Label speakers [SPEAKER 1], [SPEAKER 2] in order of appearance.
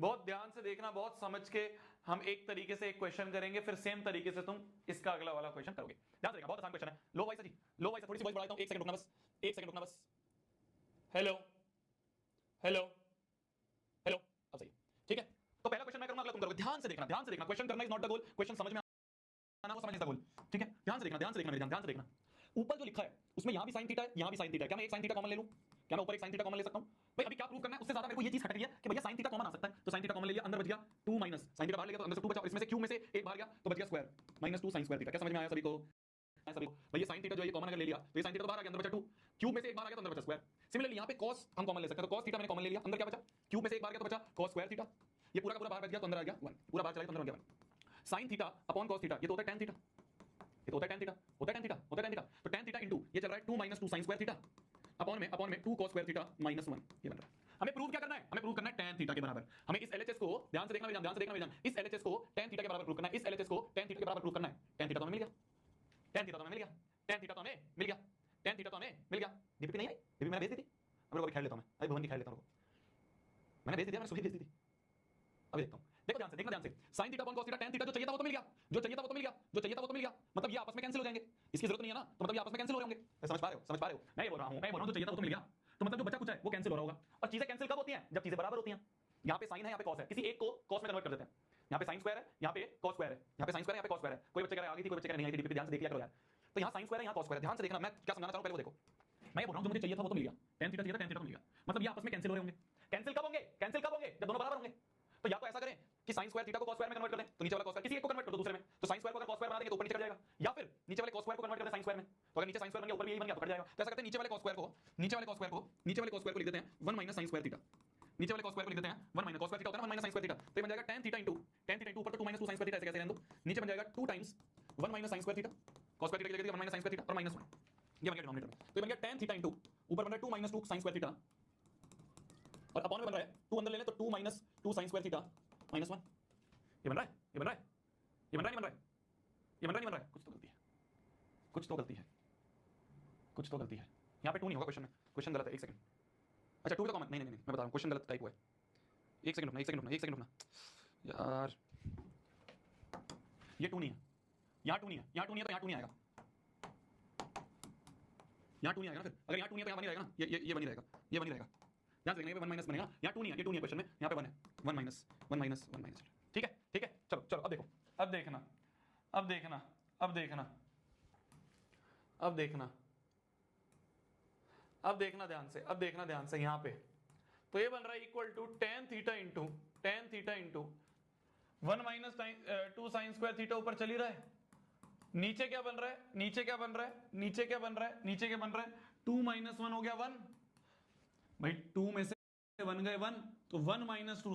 [SPEAKER 1] बहुत ध्यान से देखना, बहुत समझ के हम एक तरीके से एक क्वेश्चन करेंगे, फिर सेम तरीके से तुम इसका अगला वाला क्वेश्चन करोगे। ध्यान से देखना, बहुत आसान क्वेश्चन है। लो वॉइस जी, लो वॉइस, थोड़ी सी वॉइस बढ़ाता हूं, एक सेकंड रुकना बस, एक सेकंड रुकना बस। हेलो हेलो हेलो, अब सही है, ठीक है। तो पहला क्वेश्चन मैं करूंगा, अगला तुम करोगे। ध्यान से देखना, ध्यान से देखना, क्वेश्चन करना is not the goal, question समझ में आना वो समझ इज द गोल, ठीक है। ध्यान से देखना, ध्यान से देखना, मेरे ध्यान से देखना। ऊपर जो लिखा है उसमें यहां भी साइन थीटा है, यहां भी साइन थीटा है। क्या मैं एक साइन थीटा कॉमन ले लूं? क्या मैं ऊपर एक साइन थीटा कॉमन ले सकता हूं? भाई अभी क्या प्रूव करना है, उससे ज्यादा मेरे को ये चीज खटक रही है कि भैया साइन थीटा कॉमन आ सकता है, तो साइन थीटा कॉमन ले लिया, अंदर बच गया 2 माइनस साइन थीटा बाहर ले गया तो अंदर से 2 बचा, और इसमें से क्यूब में से एक बाहर गया तो बच गया square minus 2 sine square theta. क्या समझ में आया सभी को? सभी को भाई ये साइन थीटा जो है कॉमन अगर ले लिया तो ये साइन थीटा तो बाहर आ गया, अंदर बचा 2, क्यूब में से एक बाहर आ गया तो अंदर बचा स्क्वायर। सिमिलरली यहां पे cos हम कॉमन ले सकते हैं, तो cos थीटा मैंने कॉमन ले लिया, अंदर क्या बचा, क्यूब में से एक बाहर गया तो बचा cos स्क्वायर थीटा। ये पूरा का पूरा बाहर बच गया तो अंदर आ गया 1, पूरा बाहर चला गया तो अंदर बन गया 1। Sine theta upon cos theta, ये तो होता है tan थीटा, ये तो होता है tan थीटा, होता है tan थीटा, होता है tan थीटा। तो tan थीटा इनटू ये चल रहा है 2 minus 2 sin square theta upon में 2 cos स्क्वायर थीटा माइनस 1, ये बन रहा है। हमें प्रूव क्या करना है? हमें प्रूव करना है tan थीटा के बराबर। हमें इस LHS को ध्यान से देखना मेरे जान, ध्यान से देखना मेरे जान, इस LHS को tan थीटा के बराबर प्रूव करना है, इस LHS को tan थीटा के बराबर प्रूव करना है। tan थीटा तो हमें मिल गया, tan थीटा तो हमें मिल गया, tan थीटा तो हमें मिल गया, tan थीटा तो हमें मिल गया। डीपीपी नहीं आई, डीपीपी मैंने भेज दी थी, अब लोग अभी खेल लेता हूं मैं, अभी भवन की खेल लेता हूं, मैंने भेज दी थी, मैंने सुबह भेज दी थी, अभी देखता हूं। देखो ध्यान से देखना, ध्यान से, sin theta upon cos theta, tan theta जो चाहिए था वो तो मिल गया, जो चाहिए था वो तो मिल गया, जो चाहिए था वो तो मिल गया, मतलब ये आपस में कैंसिल हो जाएंगे, इसकी जरूरत नहीं है ना, तो मतलब ये आपस में कैंसिल हो रहे होंगे। समझ पा रहे हो? समझ पा रहे हो? मैं ये बोल रहा हूं जो चाहिए था वो तो मिल गया, तो मतलब जो बचा कुछ है वो कैंसिल हो रहा होगा। और चीजें कैंसिल कब होती हैं? जब चीजें बराबर होती हैं। यहाँ पे साइन है, यहाँ पे cos है, किसी एक को cos में कन्वर्ट कर देते हैं। यहाँ पे साइन स्क्वायर है, यहाँ पे cos स्क्वायर है, यहाँ पे साइन स्क्वायर है, यहाँ पे cos स्क्वायर है। कोई बच्चे कह रहा है आ गई थी, कोई बच्चे कह रहे नहीं आई थी, डीपीपी ध्यान से देख लिया करो यार। तो यहाँ साइन स्क्वायर है, यहाँ cos स्क्वायर है, ध्यान से देखना, मैं क्या समझाना चाह रहा हूं पहले वो देखो। मैं ये बोल रहा हूं जो मुझे चाहिए था वो तो मिल गया, tan थीटा चाहिए था, tan थीटा तो मिल गया, मतलब ये आपस में कैंसिल हो रहे होंगे। कैंसिल कब होंगे? कैंसिल कब होंगे? जब दोनों बराबर होंगे। तो या तो ऐसा करें कि sin स्क्वायर थीटा को cos स्क्वायर में कन्वर्ट कर दें, तो नीचे वाला cos स्क्वायर किसी एक को कन्वर्ट कर दो दूसरे में, तो sin स्क्वायर को अगर cos स्क्वायर बना देंगे तो ऊपर नीचे कट जाएगा, या फिर नीचे वाले cos स्क्वायर को कन्वर्ट कर दें sin स्क्वायर में, तो अगर नीचे sin स्क्वायर बन गया ऊपर भी यही बन गया तो कट जाएगा। तो ऐसा करते हैं नीचे वाले cos स्क्वायर को, नीचे वाले cos स्क्वायर को, नीचे वाले cos स्क्वायर को लिख देते हैं 1 माइनस sin स्क्वायर थीटा, नीचे वाले cos स्क्वायर को लिख देते हैं 1 माइनस cos स्क्वायर थीटा होता है 1 माइनस sin स्क्वायर थीटा, तो ये बन जाएगा tan थीटा इनटू ऊपर तो 2 माइनस 2 sin स्क्वायर थीटा, ऐसे कैसे रहने दो, नीचे बन जाएगा 2 times 1 minus sin square theta, cos square theta की जगह 1 माइनस sin स्क्वायर थीटा और माइनस 1, ये बन गया डिनोमिनेटर में। तो ये बन गया tan थीटा इनटू ऊपर बन रहा है 2 माइनस 2 sin स्क्वायर थीटा और अपॉन में बन रहा है 2 अंदर ले लें तो 2 minus 2 sin square theta minus 1, ये बन रहा है, ये बन रहा है, ये बन रहा है, नहीं बन रहा है, ये बन रहा है, नहीं बन रहा है, कुछ तो गलती है, कुछ तो गलती है, कुछ तो गलती है। यहाँ पे 2 नहीं होगा क्वेश्चन में, क्वेश्चन गलत है, एक सेकंड। अच्छा 2 का कॉमन नहीं, मैं बता रहा हूँ क्वेश्चन गलत टाइप हुआ है। एक सेकंड रुकना, एक सेकंड रुकना, एक सेकंड रुकना यार, ये 2 नहीं है, यहाँ 2 नहीं है, यहाँ 2 नहीं है तो यहाँ 2 नहीं आएगा, यहाँ 2 नहीं आएगा ना, फिर अगर यहाँ 2 नहीं है तो यहाँ बनी रहेगा ना, ये बनी रहेगा, ये बनी रहेगा। ध्यान से देखना, ये 1 माइनस बनेगा, यहाँ 2 नहीं है, ये 2 नहीं है क्वेश्चन में, यहाँ पे 1 है, 1 माइनस 1 माइनस 1 माइनस, ठीक है, ठीक है। चलो चलो अब देखो, अब देखना, अब देखना, अब देखना, अब देखना, अब देखना ध्यान से, अब देखना ध्यान से, यहाँ पे तो ये बन रहा है equal to tan theta into 1 minus 2 sine square theta ऊपर चल ही रहा है, नीचे क्या बन रहा है, नीचे क्या बन रहा है, नीचे क्या बन रहा है, नीचे क्या बन रहा है, 2 माइनस 1 हो गया 1, भाई 2 में से 1 गए 1, तो 1 माइनस 2